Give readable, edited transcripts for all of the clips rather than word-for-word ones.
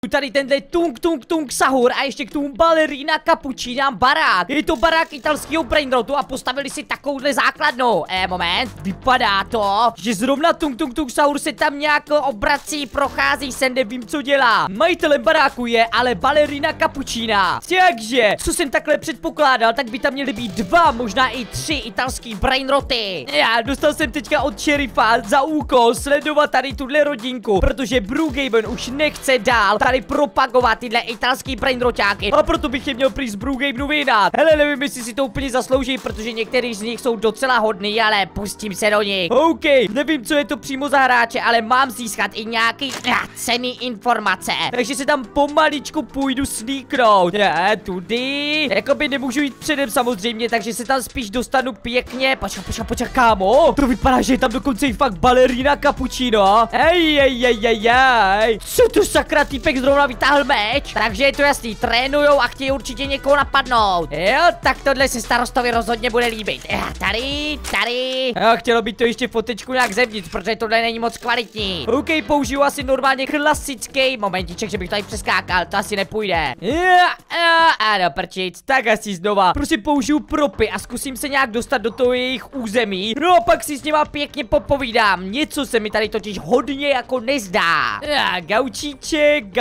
Tady tenhle tung tung tung sahur a ještě k tomu balerína kapučína barák. Je to barák italského brainrotu a postavili si takovouhle základnu. Moment, vypadá to, že zrovna tung tung tung sahur se tam nějak obrací, prochází se, nevím co dělá. Majitelem baráku je ale balerína kapučína. Takže, co jsem takhle předpokládal, tak by tam měly být 2, možná i 3 italský brainroty. Já dostal jsem teďka od šerifa za úkol sledovat tady tuhle rodinku, protože Brookhaven už nechce dál tady propagovat tyhle italský brainroťáky. A proto bych je měl prý z Brookhavenu vydat. Hele, nevím, jestli si to úplně zaslouží, protože některý z nich jsou docela hodný, ale pustím se do nich. OK, nevím, co je to přímo za hráče, ale mám získat i nějaký cenný informace. Takže se tam pomaličku půjdu sníknout. Ne, tudy. Jakoby nemůžu jít předem samozřejmě, takže se tam spíš dostanu pěkně. Počkej, kámo. To vypadá, že je tam dokonce i fakt balerína kapučíno. Ej. Co to sakra, týpek zrovna vytáhl meč? Takže je to jasný, trénujou a chtějí určitě někoho napadnout. Jo, tak tohle se starostovi rozhodně bude líbit. Tady. Jo, chtělo by to ještě fotečku nějak zevnitř, protože tohle není moc kvalitní. OK, použiju asi normálně klasický momentíček, že bych tady přeskákal, to asi nepůjde. Ano, prčic, tak asi znova. Prostě použiju propy a zkusím se nějak dostat do toho jejich území. No a pak si s nima pěkně popovídám. Něco se mi tady totiž hodně jako nezdá. Gaučíček,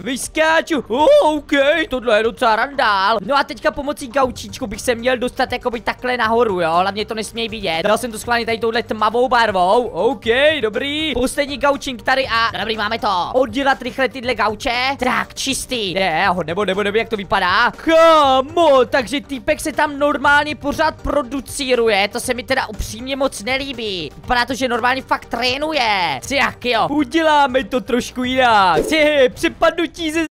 vyskáču. OK, tohle je docela randál. No a teďka pomocí gaučíčku bych se měl dostat jakoby takhle nahoru, jo. Hlavně to nesmějí vidět. Dal jsem to schválně tady touhle tmavou barvou. OK, dobrý. Poslední gaučink tady a dobrý, máme to. Oddělat rychle tyhle gauče. Tak, čistý. Nebo jak to vypadá. Kámo, takže týpek se tam normálně pořád producíruje. To se mi teda upřímně moc nelíbí. Vypadá to, že normálně fakt trénuje. Jak jo, uděláme to trošku jinak. Přepadnutí ze...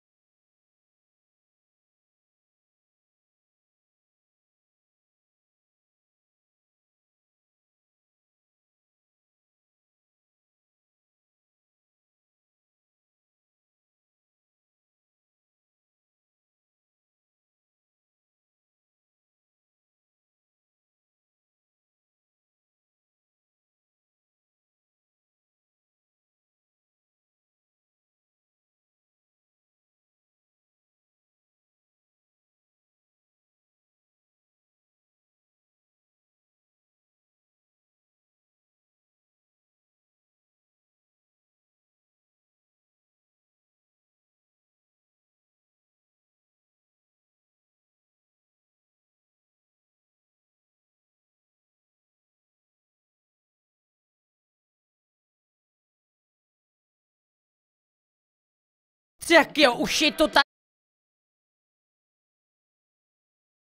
Jak jo, už je to tak.